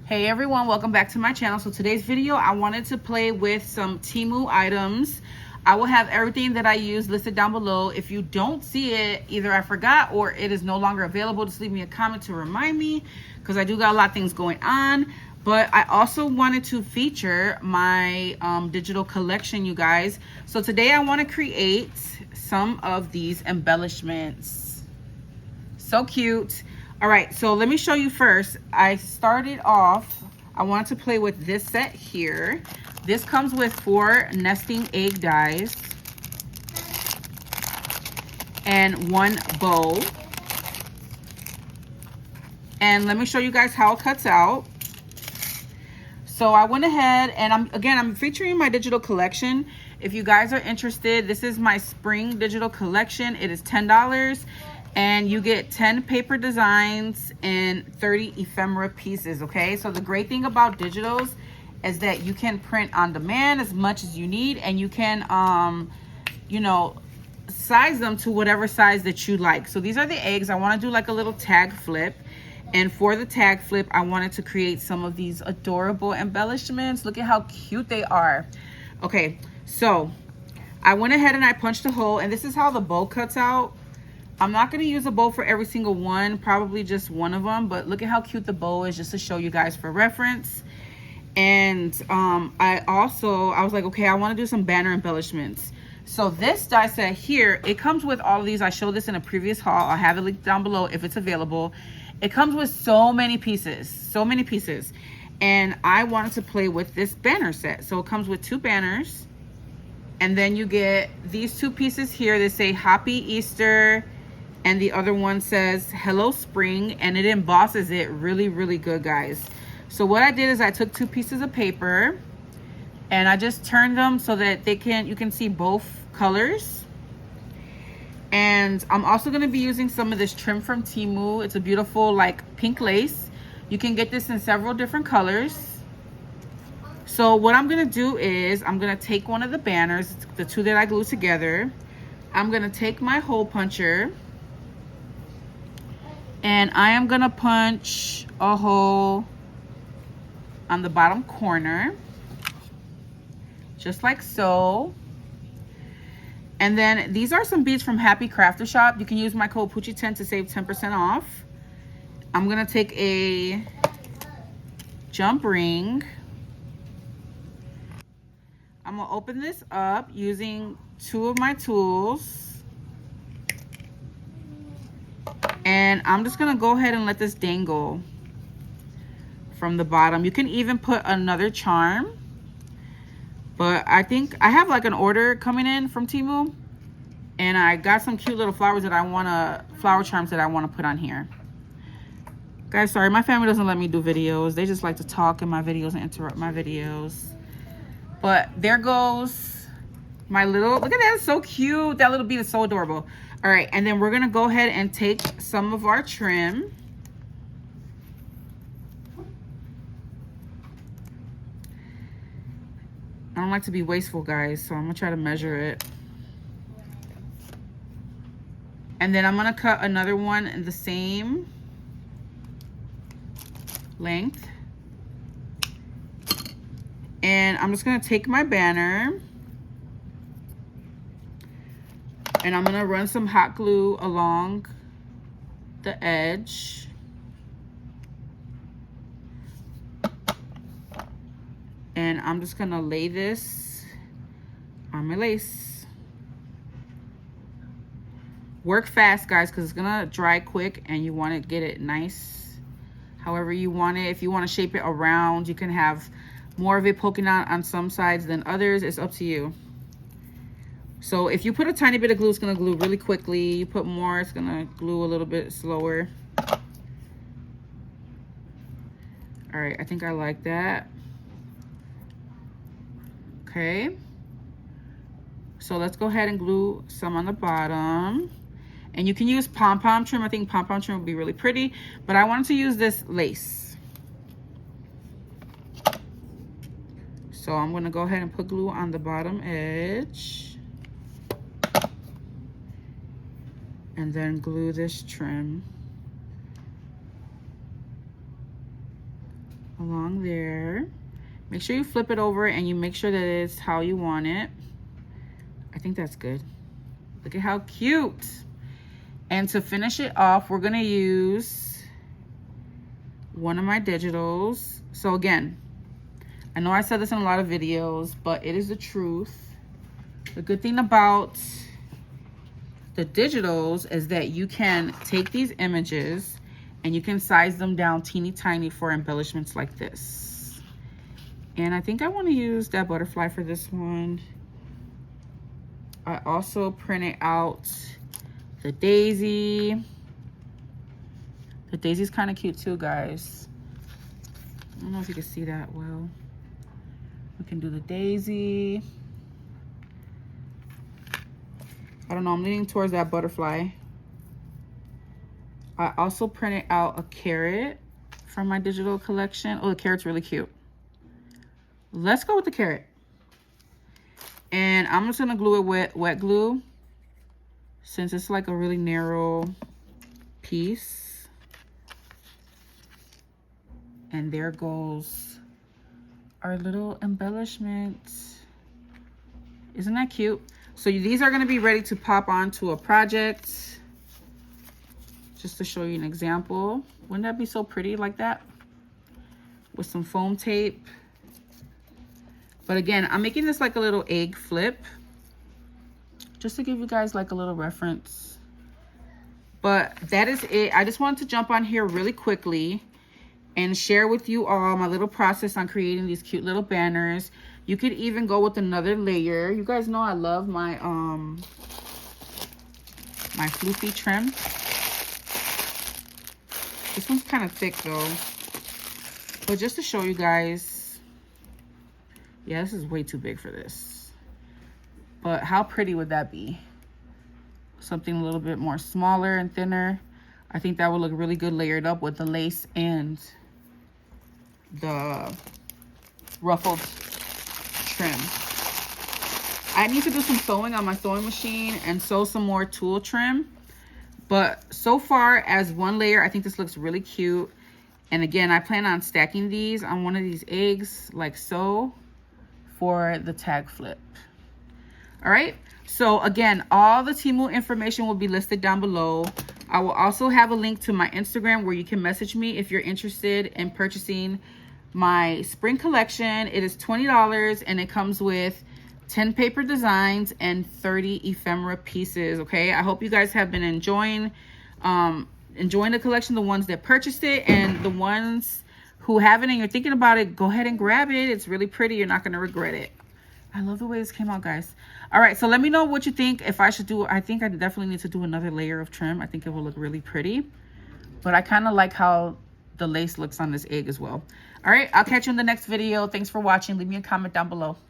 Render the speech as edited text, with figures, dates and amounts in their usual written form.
Hey everyone, welcome back to my channel. So today's video, I wanted to play with some Temu items. I will have everything that I use listed down below. If you don't see it, either I forgot or it is no longer available, just leave me a comment to remind me, because I do got a lot of things going on. But I also wanted to feature my digital collection, you guys. So today I want to create some of these embellishments. So cute. All right, so let me show you first. I started off, I wanted to play with this set here. This comes with 4 nesting egg dies and 1 bow. And let me show you guys how it cuts out. So I went ahead and I'm featuring my digital collection. If you guys are interested, this is my spring digital collection. It is $10. And you get 10 paper designs and 30 ephemera pieces, okay? So the great thing about digitals is that you can print on demand as much as you need, and you can, you know, size them to whatever size that you like. So these are the eggs. I wanna do like a little tag flip. And for the tag flip, I wanted to create some of these adorable embellishments. Look at how cute they are. Okay, so I went ahead and I punched a hole, and this is how the bow cuts out. I'm not going to use a bow for every single one, probably just one of them, but look at how cute the bow is, just to show you guys for reference. And I was like, okay, I want to do some banner embellishments. So this die set here, it comes with all of these. I showed this in a previous haul. I'll have it linked down below if it's available. It comes with so many pieces. And I wanted to play with this banner set. So it comes with 2 banners. And then you get these 2 pieces here. They say Happy Easter, and the other one says Hello Spring, and it embosses it really, really good, guys. So what I did is I took 2 pieces of paper and I just turned them so that you can see both colors. And I'm also going to be using some of this trim from Temu. It's a beautiful like pink lace. You can get this in several different colors. So what I'm going to do is I'm going to take one of the banners, the 2 that I glued together. I'm going to take my hole puncher, and I am gonna punch a hole on the bottom corner, just like so. And then these are some beads from Happy Crafter Shop. You can use my code Poochie10 to save 10% off. I'm gonna take a jump ring. I'm gonna open this up using 2 of my tools. And I'm just gonna go ahead and let this dangle from the bottom. You can even put another charm, but I think I have like an order coming in from Temu, and I got some cute little flower charms that I wanna put on here. Guys, sorry, my family doesn't let me do videos. They just like to talk in my videos and interrupt my videos. But there goes my little, look at that, it's so cute. That little bead is so adorable. All right, and then we're gonna go ahead and take some of our trim. I don't like to be wasteful, guys, so I'm gonna try to measure it. And then I'm gonna cut another one in the same length. And I'm just gonna take my banner, and I'm gonna run some hot glue along the edge. And I'm just gonna lay this on my lace. Work fast, guys, because it's gonna dry quick and you wanna get it nice however you want it. If you wanna shape it around, you can have more of it poking out on some sides than others. It's up to you. So if you put a tiny bit of glue, it's gonna glue really quickly. You put more, it's gonna glue a little bit slower. All right, I think I like that. Okay. So let's go ahead and glue some on the bottom. And you can use pom-pom trim. I think pom-pom trim would be really pretty, but I wanted to use this lace. So I'm gonna go ahead and put glue on the bottom edge. And then glue this trim along there. Make sure you flip it over and you make sure that it's how you want it. I think that's good. Look at how cute. And to finish it off, we're gonna use one of my digitals. So again, I know I said this in a lot of videos, but it is the truth. The good thing about the digitals is that you can take these images and you can size them down teeny tiny for embellishments like this. And I think I want to use that butterfly for this one. I also printed out the daisy. The daisy's kind of cute too, guys. I don't know if you can see that well. We can do the daisy. I don't know, I'm leaning towards that butterfly. I also printed out a carrot from my digital collection. Oh, the carrot's really cute. Let's go with the carrot. And I'm just gonna glue it with wet glue since it's like a really narrow piece. And there goes our little embellishment. Isn't that cute? So these are gonna be ready to pop onto a project. Just to show you an example. Wouldn't that be so pretty like that? With some foam tape. But again, I'm making this like a little egg flip. Just to give you guys like a little reference. But that is it. I just wanted to jump on here really quickly and share with you all my little process on creating these cute little banners. You could even go with another layer. You guys know I love my my floofy trim. This one's kind of thick though. But just to show you guys, yeah, this is way too big for this. But how pretty would that be? Something a little bit more smaller and thinner. I think that would look really good layered up with the lace and the ruffled trim. I need to do some sewing on my sewing machine and sew some more tulle trim. But so far as one layer, I think this looks really cute. And again, I plan on stacking these on one of these eggs like so for the tag flip. All right. So again, all the Temu information will be listed down below. I will also have a link to my Instagram where you can message me if you're interested in purchasing my spring collection. It is $20 and it comes with 10 paper designs and 30 ephemera pieces. Okay, I hope you guys have been enjoying the collection, the ones that purchased it, and the ones who haven't and you're thinking about it, go ahead and grab it. It's really pretty. You're not going to regret it. I love the way this came out, guys. All right, so let me know what you think. If I should do, I think I definitely need to do another layer of trim. I think it will look really pretty, but I kind of like how the lace looks on this egg as well. All right, I'll catch you in the next video. Thanks for watching. Leave me a comment down below.